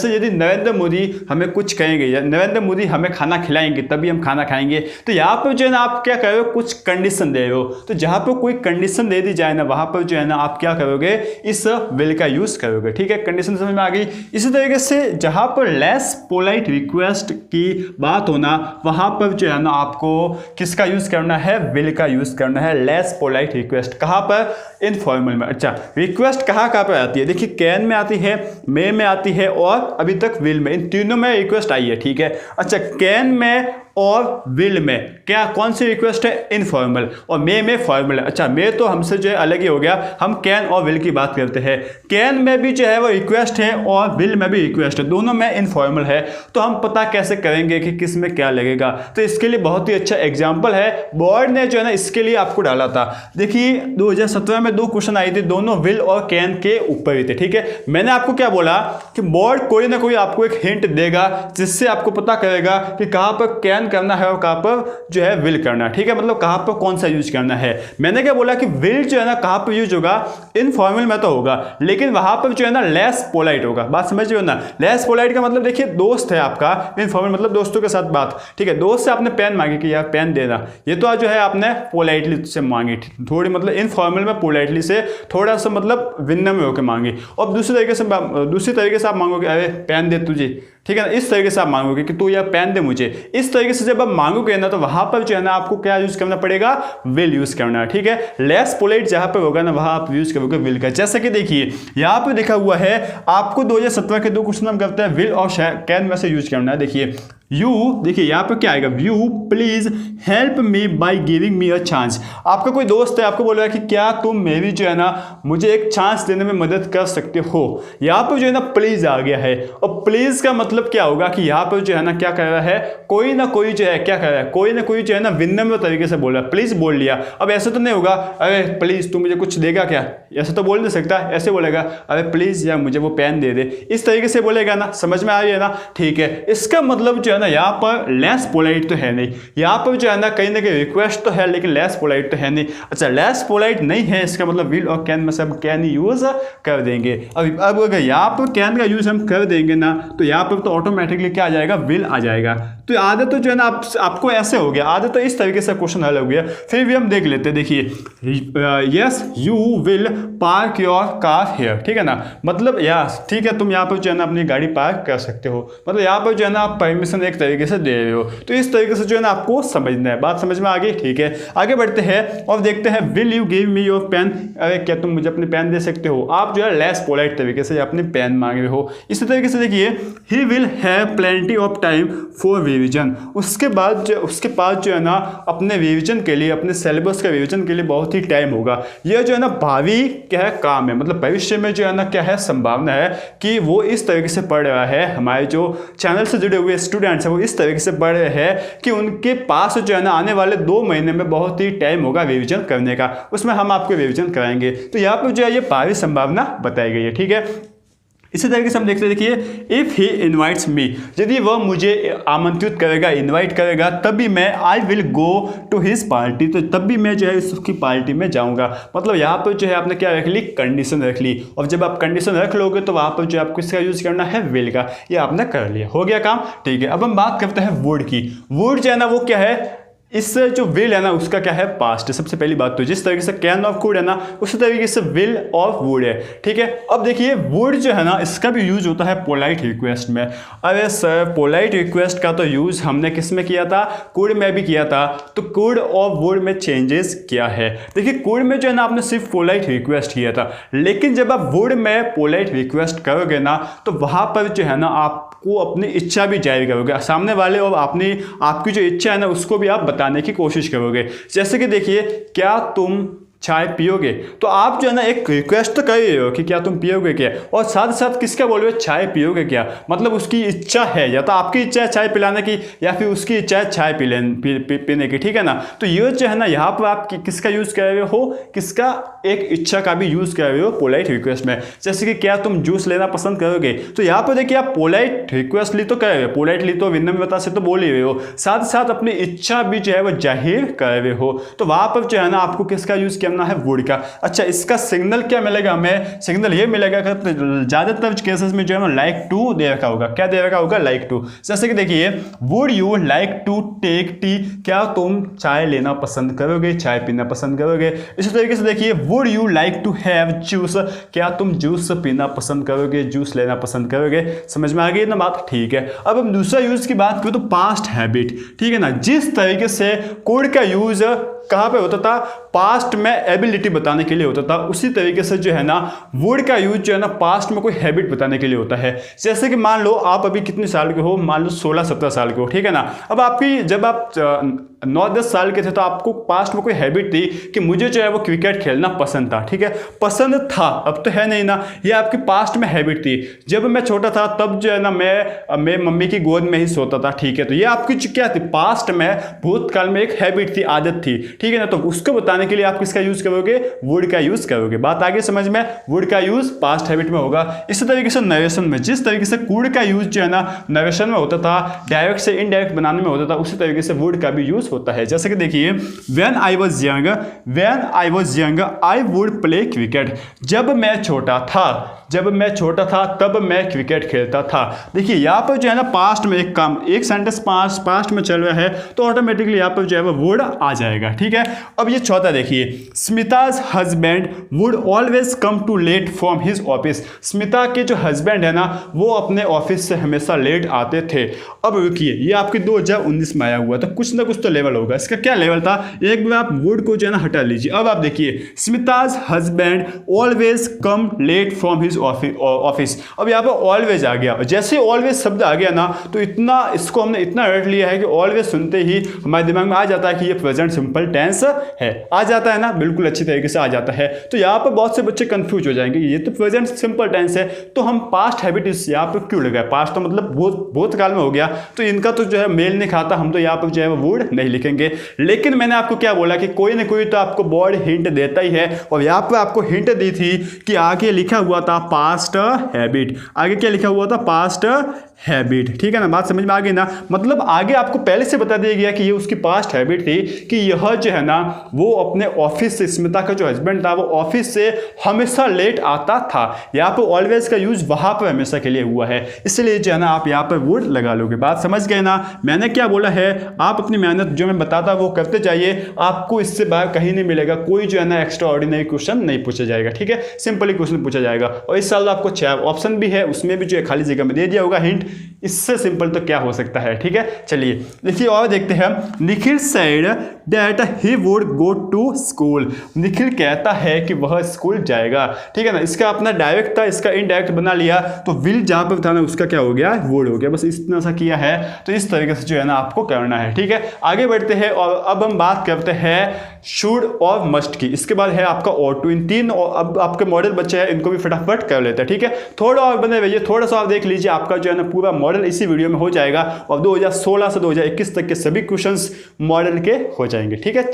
यदि नरेंद्र मोदी हमें कुछ कहेंगे या नरेंद्र मोदी हमें खाना खिलाएंगे तभी हम खाना खाएंगे, तो यहाँ पर जो है ना आप क्या कर रहे हो, कुछ कंडीशन दे रहे हो। तो जहाँ पर कोई कंडीशन दे दी जाए ना, वहां पर जो है ना आप क्या करोगे, इस विल का यूज करोगे। ठीक है, कंडीशन समझ में आ गई। इसी तरीके से जहां पर लेस पोलाइट रिक्वेस्ट की बात होना, वहां पर जो है ना आपको किसका यूज करना है, विल का यूज करना है। लेस पोलाइट रिक्वेस्ट कहां पर, इनफॉर्मल में। अच्छा, रिक्वेस्ट कहां पर आती है, देखिए कैन में आती है, मे में आती है और अभी तक विल में, इन तीनों में रिक्वेस्ट आई है। ठीक है, अच्छा कैन में और विल में क्या कौन सी रिक्वेस्ट है, इनफॉर्मल, और मे में फॉर्मल है। अच्छा, मे तो हमसे जो है अलग ही हो गया, हम कैन और विल की बात करते हैं। कैन में भी जो है वो रिक्वेस्ट है और विल में भी रिक्वेस्ट है, दोनों में इनफॉर्मल है। तो हम पता कैसे करेंगे कि किस में क्या लगेगा, तो इसके लिए बहुत ही अच्छा एग्जाम्पल है, बोर्ड ने जो है ना इसके लिए आपको डाला था। देखिए 2017 में 2 क्वेश्चन आए थे, दोनों विल और कैन के ऊपर ही थे। ठीक है, मैंने आपको क्या बोला कि बोर्ड कोई ना कोई आपको एक हिंट देगा जिससे आपको पता करेगा कि कहां पर कैन करना है और कहां पर जो है विल करना है। ठीक है, मतलब कहां पर कौन सा यूज करना है। मैंने क्या बोला कि विल जो है ना कहां पर यूज होगा, इनफॉर्मल में तो होगा, लेकिन वहां पर जो है ना लेस पोलाइट होगा। बात समझ रहे हो ना, लेस पोलाइट का मतलब देखिए दोस्त है आपका, इनफॉर्मल मतलब दोस्तों के साथ बात। ठीक है, दोस्त से आपने पेन मांगी कि यार पेन देना, ये तो जो है आपने पोलाइटली से मांगी, थोड़ी मतलब इनफॉर्मल में पोलाइटली पहली से थोड़ा सा मतलब विनम्र होकर मांगे। और दूसरी तरीके से आप मांगोगे अरे पेन दे तुझे, ठीक है ना, इस तरीके से आप मांगोगे कि तू यह पेन दे मुझे। इस तरीके से जब आप मांगोगे ना तो वहां पर जो है ना आपको क्या यूज करना पड़ेगा, विल यूज करना है, ठीक है। लेस पोलाइट जहां पर होगा ना वहां आप यूज करोगे विल का। जैसे कि देखिए यहां पर लिखा हुआ है आपको 2017 के 2 क्वेश्चन हम करते हैं विल और कैन में से यूज करना है। देखिए यू, देखिए यहाँ पर क्या आएगा, you please help me by giving me a chance. आपका कोई दोस्त है आपको बोल रहा है कि क्या तुम मेरी जो है ना मुझे एक चांस देने में मदद कर सकते हो। यहाँ पर जो है ना प्लीज आ गया है, और प्लीज का मतलब क्या होगा कि यहाँ पर जो है ना क्या कर रहा है, कोई ना कोई जो है क्या कर रहा है, कोई ना कोई जो है ना विनम्र तरीके से बोल रहा है, प्लीज बोल लिया। अब ऐसा तो नहीं होगा अरे प्लीज तू मुझे कुछ देगा क्या, ऐसा तो बोल नहीं सकता। ऐसे बोलेगा अरे प्लीज यार मुझे वो पेन दे दे, इस तरीके से बोलेगा ना, समझ में आ रही है ना, ठीक है। इसका मतलब जो है ना यहाँ पर लेस पोलाइट तो है नहीं, यहाँ पर जो है ना कहीं रिक्वेस्ट तो है लेकिन लेस पोलाइट तो है नहीं। अच्छा लेस पोलाइट नहीं है, इसका मतलब विल और कैन में से हम कैन यूज कर देंगे। अब अगर यहाँ पर कैन का यूज हम कर देंगे ना तो यहाँ पर तो ऑटोमेटिकली क्या आ जाएगा, विल आ जाएगा। तो आदत तो जो है ना आपको ऐसे हो गया, आदत तो इस तरीके से क्वेश्चन हल हो गया। फिर भी हम देख लेते हैं, देखिए yes you will park your car here, ठीक है ना, मतलब यस ठीक है तुम यहाँ पर जो है ना अपनी गाड़ी पार्क कर सकते हो, मतलब यहाँ पर जो है ना आप परमिशन एक तरीके से दे रहे हो। तो इस तरीके से जो है ना आपको समझना है, बात समझ में आ गई, ठीक है। आगे बढ़ते हैं और देखते हैं will you give me your pen, अरे क्या तुम मुझे अपनी पेन दे सकते हो। आप जो है लेस पोलाइट तरीके से अपनी पेन मांग रहे हो। इसी तरीके से देखिए he will have plenty of time for revision, उसके पास जो है ना अपने रिवीजन के लिए, अपने सिलेबस के रिवीजन के लिए बहुत ही टाइम होगा। यह जो है ना भावी क्या है काम है, मतलब भविष्य में जो है ना क्या है संभावना है कि वो इस तरीके से पढ़ रहा है। हमारे जो चैनल से जुड़े हुए स्टूडेंट्स हैं वो इस तरीके से पढ़ रहे हैं कि उनके पास जो है ना आने वाले 2 महीने में बहुत ही टाइम होगा रिवीजन करने का, उसमें हम आपको रिवीजन कराएंगे। तो यहाँ पर जो है ये भावी संभावना बताई गई है, ठीक है। इसी तरीके से हम देखते हैं, देखिए इफ़ ही इन्वाइट्स मी, यदि वह मुझे आमंत्रित करेगा, इन्वाइट करेगा, तभी मैं I will go to his party, तो तब भी मैं जो है उसकी पार्टी में जाऊंगा। मतलब यहाँ पर जो है आपने क्या रख ली, कंडीशन रख ली, और जब आप कंडीशन रख लोगे तो वहाँ पर जो आपको इसका यूज करना है विल का, ये आपने कर लिया, हो गया काम, ठीक है। अब हम बात करते हैं वुड की। वुड जो है ना वो क्या है, इससे जो विल है ना उसका क्या है, पास्ट है। सबसे पहली बात तो जिस तरीके से कैन ऑफ कुड है ना उसी तरीके से विल ऑफ वुड है, ठीक है। अब देखिए वुड जो है ना इसका भी यूज होता है पोलाइट रिक्वेस्ट में। अरे सर पोलाइट रिक्वेस्ट का तो यूज हमने किस में किया था, कुड में भी किया था। तो कुड और वुड में चेंजेस क्या है, देखिए कुड में जो है ना आपने सिर्फ पोलाइट रिक्वेस्ट किया था, लेकिन जब आप वुड में पोलाइट रिक्वेस्ट करोगे ना तो वहां पर जो है ना आपको अपनी इच्छा भी जाहिर करोगे सामने वाले, और आपकी जो इच्छा है ना उसको भी आप बताने की कोशिश करोगे। जैसे कि देखिए क्या तुम चाय पियोगे, तो आप जो है ना एक रिक्वेस्ट तो कर रहे हो कि क्या तुम पियोगे क्या, और साथ साथ किसका बोल रहे हो, चाय पियोगे क्या, मतलब उसकी इच्छा है, या तो आपकी इच्छा है चाय पिलाने की या फिर उसकी इच्छा है चाय पीने की, ठीक है ना। तो ये जो है ना यहाँ पर आप किसका यूज कर रहे हो, किसका, एक इच्छा का भी यूज कर रहे हो पोलाइट रिक्वेस्ट में। जैसे कि क्या तुम जूस लेना पसंद करोगे, तो यहाँ पर देखिए आप पोलाइट रिक्वेस्ट ली तो कर रहे हो, पोलाइटली तो विनम्रता से तो बोल ही रहे हो, साथ साथ अपनी इच्छा भी जो है वो जाहिर कर रहे हो। तो वहां पर जो है ना आपको किसका यूज किया है, वुड का। अच्छा इसका सिग्नल क्या मिलेगा हमें, सिग्नल ये मिलेगा कि ज्यादातर केसेस में जो है लाइक टू दे रखा होगा, क्या दे रखा होगा, लाइक टू। जैसे कि देखिए would you like to take tea, क्या तुम चाय लेना पसंद करोगे, चाय पीना पसंद करोगे। इसी तरीके से देखिए would you like to have juice, क्या तुम जूस पीना पसंद करोगे, जूस लेना पसंद करोगे। समझ में आ गई ना बात, ठीक है। अब हम दूसरा यूज की बात करें तो पास्ट हैबिट, ठीक है ना। जिस तरीके से कोड का यूज कहाँ पे होता था, पास्ट में एबिलिटी बताने के लिए होता था, उसी तरीके से जो है ना वुड का यूज जो है ना पास्ट में कोई हैबिट बताने के लिए होता है। जैसे कि मान लो आप अभी कितने साल के हो, मान लो 16-17 साल के हो, ठीक है ना। अब आपकी जब आप 9-10 साल के थे तो आपको पास्ट में कोई हैबिट थी कि मुझे जो है वो क्रिकेट खेलना पसंद था, ठीक है, पसंद था, अब तो है नहीं ना, ये आपकी पास्ट में हैबिट थी। जब मैं छोटा था तब जो है ना मैं मम्मी की गोद में ही सोता था, ठीक है, तो ये आपकी क्या थी, पास्ट में, भूतकाल में एक हैबिट थी, आदत थी, ठीक है ना। तो उसको बताने के लिए आप किसका यूज करोगे, वुड का यूज करोगे। बात आगे समझ में, वुड का यूज पास्ट हैबिट में होगा। इसी तरीके से नरेशन में, जिस तरीके से कुड का यूज जो है ना नरेशन में होता था, डायरेक्ट से इनडायरेक्ट बनाने में होता था, उसी तरीके से वुड का भी यूज होता है। जैसे कि देखिए, when I was young I would play cricket. जब मैं छोटा था तब मैं क्रिकेट खेलता था। देखिए यहाँ पर जो है ना पास्ट में एक सेंटेंस पास्ट में चल रहा है तो ऑटोमेटिकली यहाँ पर जो है वो वुड आ जाएगा। ठीक है, अब ये चौथा देखिए, Smita's husband would always come too late from his office. Smita के जो हस्बैंड है ना वो अपने ऑफिस से हमेशा लेट आते थे। अब रुकिए, ये आपके 2019 में आया हुआ था, कुछ ना कुछ तो लेवल होगा। इसका क्या लेवल था, एक बार आप वुड को जो है ना हटा लीजिए। अब आप देखिए, Smita's husband always come late from his office. अब यहाँ पर ऑलवेज आ गया। जैसे ऑलवेज शब्द आ गया ना तो इसको हमने इतना रट लिया है कि ऑलवेज सुनते ही हमारे दिमाग में आ जाता है कि ये प्रेजेंट सिंपल टेंस है। आ जाता है ना, बिल्कुल अच्छी तरीके से आ जाता है। तो यहाँ पर बहुत से बच्चे कंफ्यूज हो जाएंगे, ये तो प्रेजेंट सिंपल टेंस है तो हम पास्ट हैबिट इस यहाँ पर क्यों लगाए। पास्ट तो मतलब बहुत काल में हो गया तो इनका तो जो है मेल नहीं खाता, हम तो यहाँ पर जो है वो वुड नहीं लिखेंगे। लेकिन मैंने आपको क्या बोला कि कोई ना कोई तो आपको बोर्ड हिंट देता ही है, और यहाँ पर आपको हिंट दी थी कि आगे लिखा हुआ था पास्ट हैबिट। आगे क्या लिखा हुआ था, पास्ट हैबिट। ठीक है ना, बात समझ में आ गई ना। मतलब आगे आपको पहले से बता दिया गया कि ये उसकी पास्ट हैबिट थी कि यह जो है ना वो अपने ऑफिस से, स्मिता का जो हस्बैंड था वो ऑफिस से हमेशा लेट आता था। यहाँ पर ऑलवेज का यूज वहां पर हमेशा के लिए हुआ है, इसलिए जो है ना आप यहाँ पर वुड लगा लोगे। बात समझ गए ना, मैंने क्या बोला है, आप अपनी मेहनत जो मैं बताता वो करते जाइए, आपको इससे बाहर कहीं नहीं मिलेगा। कोई जो है ना एक्स्ट्रा ऑर्डिनरी क्वेश्चन नहीं पूछा जाएगा। ठीक है, सिंपली क्वेश्चन पूछा जाएगा। और इस साल आपको 6 ऑप्शन भी है, उसमें भी जो है खाली जगह में दे दिया होगा हिंट। इससे सिंपल तो क्या हो सकता है। ठीक है, चलिए देखिए और देखते हैं। Nikhil said that he would go to school. Nikhil कहता है कि वह स्कूल जाएगा। ठीक है ना, इसका अपना डायरेक्ट था, इसका इनडायरेक्ट बना लिया तो विल जहां पर था ना उसका क्या हो गया, वुड हो गया। बस इतना सा किया है, तो इस तरीके से जो है ना आपको करना है। ठीक है, आगे बढ़ते हैं और अब हम बात करते हैं शुड और मस्ट की। इसके बाद है आपका और टू। इन तीन अब आपके मॉडल बच्चे हैं, इनको भी फटाफट कर लेते हैं। ठीक है, थोड़ा और बने रहिए, थोड़ा सा आप देख लीजिए, आपका जो है ना पूरा मॉडल इसी वीडियो में हो जाएगा और 2016 से 2021 तक के सभी क्वेश्चंस मॉडल के हो जाएंगे। ठीक है,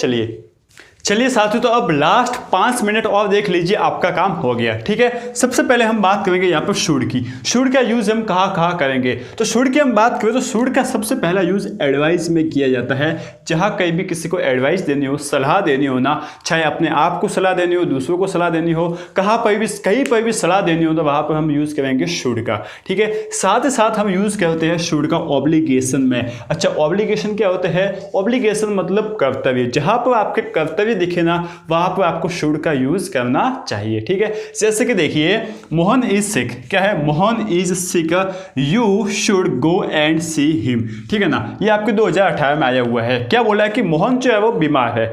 चलिए साथियों, तो अब लास्ट 5 मिनट और देख लीजिए, आपका काम हो गया। ठीक है, सबसे पहले हम बात करेंगे यहाँ पर शुड की। शुड का यूज हम कहाँ करेंगे, तो शुड की हम बात करें तो शुड का सबसे पहला यूज एडवाइस में किया जाता है। जहाँ कहीं भी किसी को एडवाइस देनी हो, सलाह देनी हो ना, चाहे अपने आप को सलाह देनी हो, दूसरों को सलाह देनी हो, कहीं पर भी सलाह देनी हो तो वहाँ पर हम यूज करेंगे शुड का। ठीक है, साथ ही साथ हम यूज करते हैं शुड का ऑब्लिगेशन में। अच्छा, ऑब्लिगेशन क्या होता है, ऑब्लिगेशन मतलब कर्तव्य। जहाँ पर आपके कर्तव्य दिखे ना वहां पर आपको शुड का यूज करना चाहिए। ठीक है, जैसे कि देखिए, मोहन इज सिक। क्या है, Mohan is sick, you should go and see him. ठीक है ना, ये आपके 2018 में आया हुआ है। क्या बोला है कि मोहन जो है वो बीमार है,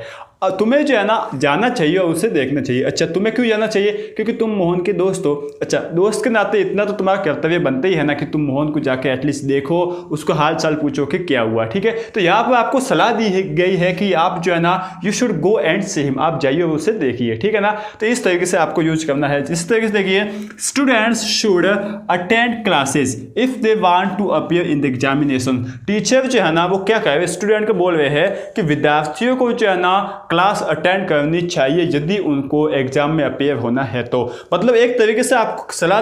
तुम्हें जो है ना जाना चाहिए और उसे देखना चाहिए। अच्छा, तुम्हें क्यों जाना चाहिए, क्योंकि तुम मोहन के दोस्त हो। अच्छा, दोस्त के नाते इतना तो तुम्हारा कर्तव्य बनता ही है ना कि तुम मोहन को जाके एटलीस्ट देखो, उसको हाल चाल पूछो कि क्या हुआ। ठीक है, तो यहाँ पर आपको सलाह दी गई है कि आप जो है ना you should go and see him, आप जाइए और उसे देखिए। ठीक है ना, तो इस तरीके से आपको यूज करना है। इस तरीके से देखिए, students should attend classes if they want to appear in the examination. Teacher जो है ना वो क्या कह रहे हैं, स्टूडेंट को बोल रहे हैं कि विद्यार्थियों को जो है ना क्लास अटेंड करनी चाहिए यदि उनको एग्जाम में अपेयर होना है। तो मतलब एक तरीके से आपको सलाह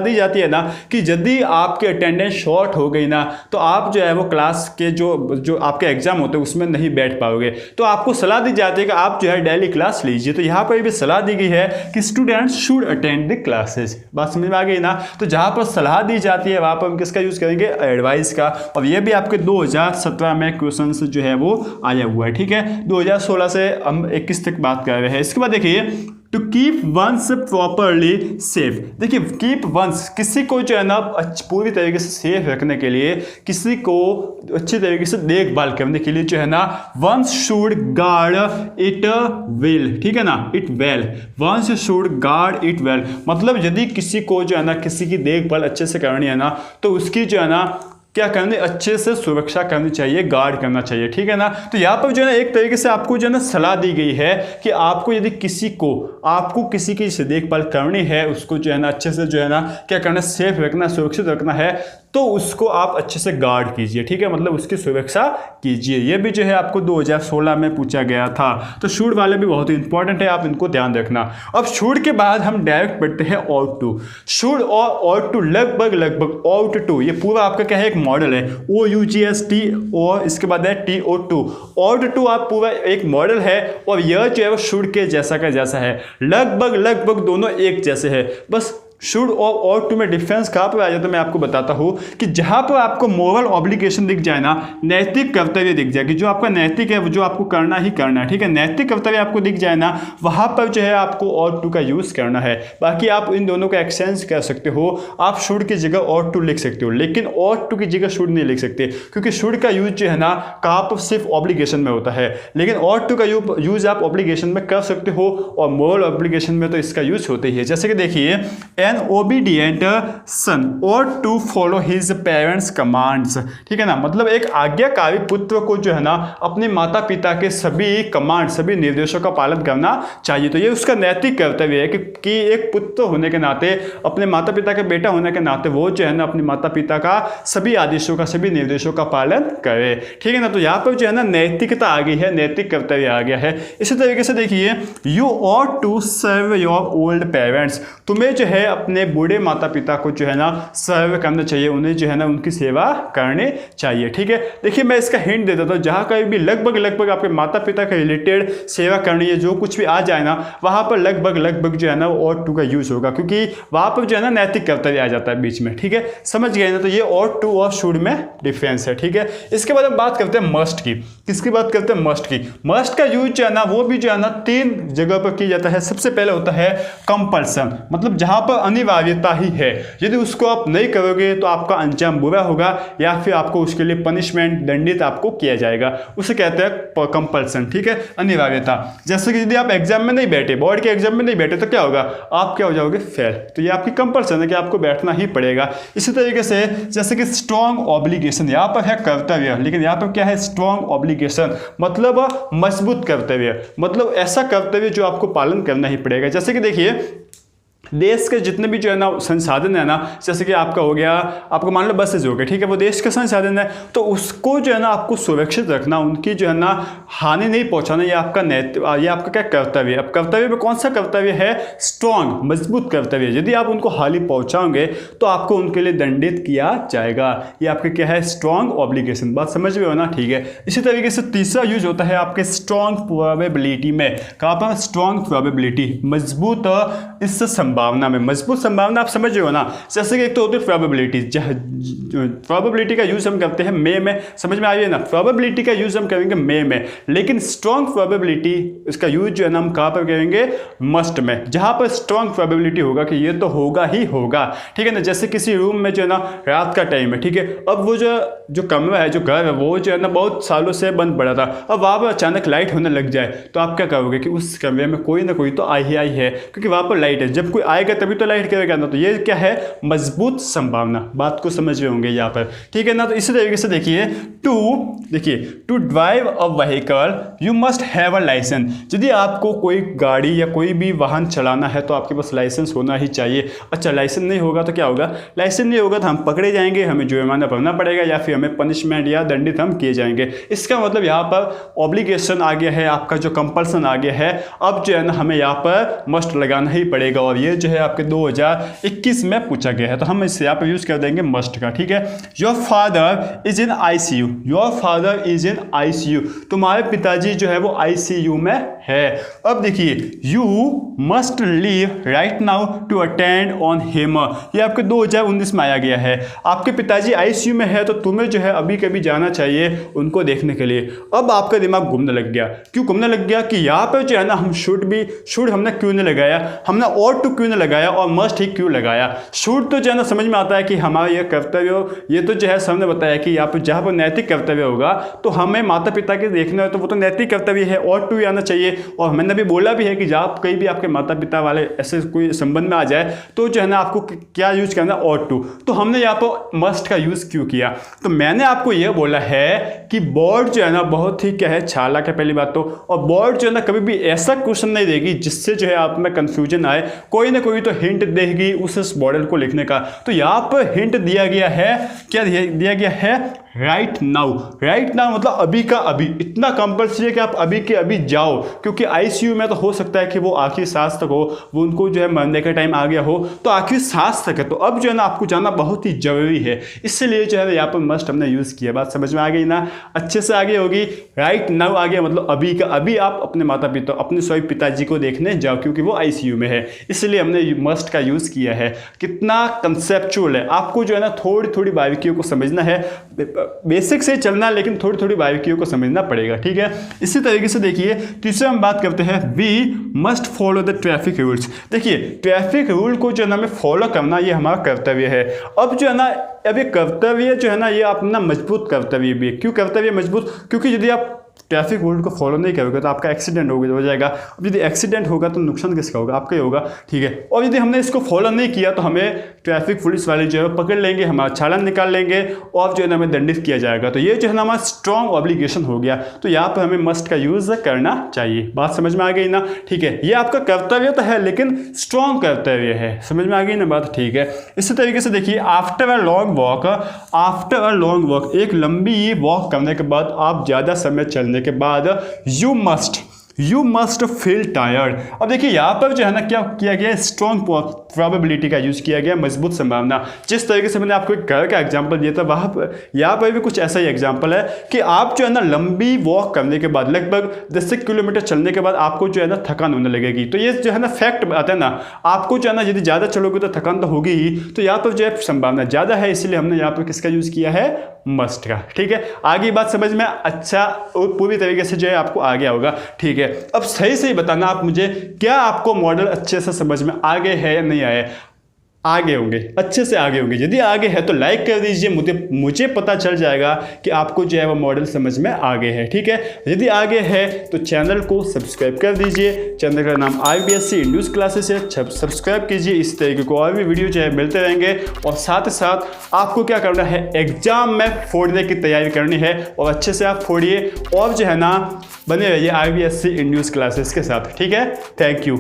दी जाती है ना कि यदि आपके अटेंडेंस शॉर्ट हो गई ना तो आप जो है वो क्लास के जो आपके एग्जाम होते हैं उसमें नहीं बैठ पाओगे। तो आपको सलाह दी जाती है कि आप जो है डेली क्लास लीजिए। तो यहाँ पर भी सलाह दी गई है कि students should attend the classes. बात समझ में आ गई ना, तो जहाँ पर सलाह दी जाती है वहाँ पर हम किसका यूज करेंगे, एडवाइस का। और ये भी आपके 2017 में क्वेश्चन जो है वो आया हुआ है। ठीक है, 2016 से हम 21 तक बात कर रहे हैं। इसके बाद देखिए, to keep one's properly safe. देखिए, कीप वंस किसी को जो है ना पूरी तरीके से सेफ रखने के लिए, किसी को अच्छी तरीके से देखभाल करने के लिए जो है ना, one's should guard it well. ठीक है ना, it well, one's should guard it well. मतलब यदि किसी को जो है ना किसी की देखभाल अच्छे से करनी है ना तो उसकी जो है ना क्या करनी, अच्छे से सुरक्षा करनी चाहिए, गार्ड करना चाहिए। ठीक है ना, तो यहाँ पर जो है ना एक तरीके से आपको जो है ना सलाह दी गई है कि आपको यदि आपको किसी की देखभाल करनी है, उसको जो है ना अच्छे से जो है ना क्या करना, सेफ रखना, सुरक्षित रखना है, तो उसको आप अच्छे से गार्ड कीजिए, ठीक है, मतलब उसकी सुरक्षा कीजिए। ये भी जो है आपको 2016 में पूछा गया था। तो शुड वाले भी बहुत ही इंपॉर्टेंट है, आप इनको ध्यान रखना। अब शुड के बाद हम डायरेक्ट पढ़ते हैं ought to। शुड और ought to लगभग ought to, ये पूरा आपका क्या है, एक मॉडल है, OUGST और इसके बाद है TO2। ought to आप पूरा एक मॉडल है और यह जो है वो शुड के जैसा का जैसा है, लगभग दोनों एक जैसे है। बस शुड और ought to में डिफरेंस कहाँ पर आ जाता है, मैं आपको बताता हूँ कि जहाँ पर आपको मोरल ऑब्लिगेशन दिख जाए ना, नैतिक कर्तव्य दिख जाए कि जो आपका नैतिक है वो जो आपको करना ही करना है, ठीक है, नैतिक कर्तव्य आपको दिख जाए ना, वहाँ पर जो है आपको ought to का यूज़ करना है। बाकी आप इन दोनों का एक्सचेंज कर सकते हो, आप शुड की जगह ought to लिख सकते हो, लेकिन ought to की जगह शुड नहीं लिख सकते, क्योंकि शुड का यूज जो है ना कहाँ पर सिर्फ ऑब्लिगेशन में होता है, लेकिन ought to का यूज आप ऑब्लिगेशन में कर सकते हो और मोरल ऑब्लिगेशन में तो इसका यूज होता ही है। जैसे कि देखिए, an obedient son ought to follow his parents commands, ठीक है ना, मतलब एक आज्ञाकारी पुत्र को जो है ना अपने माता पिता के सभी कमांड, सभी निर्देशों का पालन करना चाहिए। तो ये उसका नैतिक कर्तव्य है कि एक पुत्र होने के नाते, अपने माता पिता के बेटा होने के नाते वो जो है ना अपने माता पिता का सभी आदेशों का, सभी निर्देशों का पालन करे, ठीक है ना। तो यहाँ पर जो है ना नैतिकता आ गई है, नैतिक कर्तव्य आ गया है। इसी तरीके से देखिए, you ought to serve your old parents, तुम्हें जो है अपने बूढ़े माता पिता को जो है ना सर्व करना चाहिए, उन्हें जो है ना उनकी सेवा करनी चाहिए, ठीक है। देखिए मैं इसका हिंट दे देता हूँ, जहाँ कहीं भी लगभग आपके माता पिता के रिलेटेड सेवा करनी है, जो कुछ भी आ जाए ना वहाँ पर लगभग जो है ना ought to का यूज होगा, क्योंकि वहाँ पर जो है ना नैतिक कर्तव्य आ जाता है बीच में, ठीक है, समझ गए ना। तो ये ought to और शुड में डिफरेंस है, ठीक है। इसके बाद हम बात करते हैं मस्ट की। किसकी बात करते हैं? मस्ट की। मस्ट का यूज जो है ना वो भी जो है ना 3 जगह पर किया जाता है। सबसे पहले होता है कंपल्सन, मतलब जहाँ पर अनिवार्यता ही है, यदि उसको आप नहीं करोगे तो आपका अंजाम बुरा होगा या फिर आपको उसके लिए पनिशमेंट, दंडित आपको किया जाएगा, उसे कहते हैं कंपल्सन, ठीक है, अनिवार्यता। जैसे कि यदि आप एग्जाम में नहीं बैठे, बोर्ड के एग्जाम में नहीं बैठे तो क्या होगा, आप क्या हो जाओगे, फेल। तो ये आपकी कंपल्सन है कि आपको बैठना ही पड़ेगा। इसी तरीके से जैसे कि स्ट्रॉन्ग ऑब्लिगेशन, यहाँ पर है कर्तव्य, लेकिन यहाँ पर क्या है, स्ट्रॉन्ग ऑब्लिगेशन, मतलब मजबूत कर्तव्य, मतलब ऐसा कर्तव्य जो आपको पालन करना ही पड़ेगा। जैसे कि देखिए देश के जितने भी जो है ना संसाधन है ना, जैसे कि आपका हो गया, आपको मान लो बसेज हो गए, ठीक है, वो देश का संसाधन है, तो उसको जो है ना आपको सुरक्षित रखना, उनकी जो है ना हानि नहीं पहुंचाना, ये आपका ये आपका क्या कर्तव्य है। अब कर्तव्य में कौन सा कर्तव्य है, स्ट्रॉन्ग, मजबूत कर्तव्य। यदि आप उनको हानि पहुंचाओगे तो आपको उनके लिए दंडित किया जाएगा। ये आपके क्या है, स्ट्रॉन्ग ऑब्लिगेशन। बात समझ में हो ना, ठीक है। इसी तरीके से तीसरा यूज होता है आपके स्ट्रॉन्ग प्रोबेबिलिटी में। कहाँ पर, स्ट्रॉन्ग प्रोबेबिलिटी, मजबूत इससे संभावना में। मजबूत संभावना आप समझ रहे हो ना, जैसे कि एक तो होती है प्रोबेबिलिटी, प्रोबेबिलिटी का यूज हम करते हैं मे में, समझ में आ रही है ना, प्रोबेबिलिटी का यूज हम करेंगे मे में, लेकिन स्ट्रॉन्ग प्रोबेबिलिटी इसका यूज जो है ना हम कहाँ पर करेंगे, मस्ट में, जहाँ पर स्ट्रॉन्ग प्रोबेबिलिटी होगा कि ये तो होगा ही होगा, ठीक है ना। जैसे किसी रूम में जो है ना रात का टाइम है, ठीक है, अब वो जो कमरा है, जो घर है, वो जो है ना बहुत सालों से बंद पड़ा था, अब वहाँ पर अचानक लाइट होने लग जाए तो आप क्या करोगे कि उस कमरे में कोई ना कोई तो आई है, क्योंकि वहाँ पर लाइट है, जब कोई आएगा तभी तो लाइट करेगा ना। तो ये क्या है, मजबूत संभावना। बात को समझ रहे होंगे यहाँ पर, ठीक है ना। तो इसी तरीके से देखिए to drive a vehicle you must have a licence. यदि आपको कोई गाड़ी या कोई भी वाहन चलाना है तो आपके पास लाइसेंस होना ही चाहिए। अच्छा, लाइसेंस नहीं होगा तो क्या होगा, लाइसेंस नहीं होगा तो हम पकड़े जाएंगे, हमें जुर्माना भरना पड़ेगा या फिर हमें पनिशमेंट या दंडित हम किए जाएंगे। इसका मतलब यहाँ पर ऑब्लिगेशन आ गया है, आपका जो कंपल्सन आ गया है, अब जो है ना हमें यहाँ पर मस्ट लगाना ही पड़ेगा, और ये जो है आपके 2021 में पूछा गया है, तो हम इसे यहाँ पर यूज कर देंगे मस्ट का, ठीक है। Your father is in ICU, your father is in ICU, तुम्हारे पिताजी जो है वो ICU में है। अब देखिए you must leave right now to attend on him, ये आपके 2019 में आया गया है। आपके पिताजी ICU में है तो तुम्हें जो है अभी कभी जाना चाहिए उनको देखने के लिए। अब आपका दिमाग घूमने लग गया, क्यों घूमने लग गया कि यहाँ पर जो है ना हम शुड हमने क्यों नहीं लगाया, हमने ought to क्यों नहीं लगाया और मस्ट ही क्यों लगाया। शुड तो जो है ना समझ में आता है कि हमारा यह कर्तव्य, ये तो जो है सबने बताया कि यहाँ पर जहाँ पर नैतिक कर्तव्य होगा तो हमें माता पिता के देखना है तो वो तो नैतिक कर्तव्य है, ought to आना चाहिए। और मैंने भी बोला भी है कि जब कहीं भी आपके माता पिता वाले ऐसे कोई संबंध में आ जाए तो जो है ना आपको क्या यूज करना, ought to। तो हमने यहाँ पर मस्ट का यूज क्यों किया, तो मैंने आपको यह बोला है कि बोर्ड जो है ना बहुत ही क्या है, चालाक है पहली बात तो, और बोर्ड जो है ना कभी भी ऐसा क्वेश्चन नहीं देगी जिससे जो है आप में कंफ्यूजन आए। कोई ना कोई तो हिंट देगी उस मॉडल को लिखने का। तो यहाँ पर हिंट दिया गया है, क्या दिया गया है, राइट नाउ। राइट नाउ मतलब अभी का अभी, इतना कंपल्सरी है कि आप अभी के अभी जाओ, क्योंकि आईसीयू में तो हो सकता है कि वो आखिरी सांस तक हो, वो उनको जो है मरने का टाइम आ गया हो, तो आखिरी सांस तक है, तो अब जो है ना आपको जाना बहुत ही जरूरी है, इसलिए जो है यहाँ पर मस्ट हमने यूज़ किया। बात समझ में आ गई ना, अच्छे से आगे होगी। राइट नाउ आ गया मतलब अभी का अभी आप अपने माता पिता अपने पिताजी को देखने जाओ, क्योंकि वो आईसीयू में है, इसलिए हमने मस्ट का यूज़ किया है। कितना कंसेप्चुअल है, आपको जो है ना थोड़ी थोड़ी बारीकियों को समझना है, बेसिक से चलना, लेकिन थोड़ी थोड़ी बारीकियों को समझना पड़ेगा, ठीक है। इसी तरीके से देखिए तीसरे हम बात करते हैं, we must follow the traffic rules. देखिए ट्रैफिक रूल को जो है ना हमें फॉलो करना, ये हमारा कर्तव्य है। अब जो है ना, अब ये कर्तव्य जो है ना, ये अपना मजबूत कर्तव्य भी है। क्यों कर्तव्य मजबूत? क्योंकि यदि आप ट्रैफिक रूल को फॉलो नहीं करोगे तो आपका एक्सीडेंट हो जाएगा। अब यदि एक्सीडेंट होगा तो नुकसान किसका होगा? आपका ही होगा, ठीक है। और यदि हमने इसको फॉलो नहीं किया तो हमें ट्रैफिक पुलिस वाले जो है पकड़ लेंगे, हमारा चालान निकाल लेंगे और जो है ना हमें दंडित किया जाएगा। तो ये जो है ना हमारा स्ट्रॉन्ग ऑब्लिगेशन हो गया। तो यहाँ पर हमें मस्ट का यूज़ करना चाहिए। बात समझ में आ गई ना, ठीक है। ये आपका कर्तव्य तो है, लेकिन स्ट्रॉन्ग कर्तव्य है। समझ में आ गई ना बात, ठीक है। इसी तरीके से देखिए after a long walk, after a long walk, एक लंबी वॉक करने के बाद, आप ज़्यादा समय चलने के बाद, यू मस्ट फील टायर्ड। अब देखिए यहाँ पर जो है ना क्या किया गया, स्ट्रॉन्ग प्रोबेबिलिटी का यूज़ किया गया, मजबूत संभावना। जिस तरीके से मैंने आपको एक घर का एग्जांपल दिया था, वहाँ पर यहाँ पर भी कुछ ऐसा ही एग्जांपल है कि आप जो है ना लंबी वॉक करने के बाद, लगभग 10 किलोमीटर चलने के बाद आपको जो है ना थकान होने लगेगी। तो ये जो है ना फैक्ट आता है ना, आपको जो है ना यदि ज़्यादा चलोगे तो थकान तो होगी ही। तो यहाँ पर जो है संभावना ज़्यादा है, इसलिए हमने यहाँ पर किसका यूज़ किया है, मस्ट का, ठीक है। आगे बात समझ में अच्छा और पूरी तरीके से जो है आपको आ गया होगा, ठीक है। अब सही सही बताना आप मुझे, क्या आपको मॉडल अच्छे से समझ में आ गए हैं या नहीं आए? आगे होंगे, अच्छे से आगे होंगे। यदि आगे है तो लाइक कर दीजिए, मुझे पता चल जाएगा कि आपको जो है वो मॉडल समझ में आगे है, ठीक है। यदि आगे है तो चैनल को सब्सक्राइब कर दीजिए। चैनल का नाम IBSC इंड्यूस क्लासेस है, सब्सक्राइब कीजिए। इस तरीके को और भी वीडियो जो है मिलते रहेंगे। और साथ ही साथ आपको क्या करना है, एग्जाम में फोड़ने की तैयारी करनी है, और अच्छे से आप फोड़िए और जो है ना बने रहिए IBSC इंड्यूस क्लासेस के साथ, ठीक है। Thank you.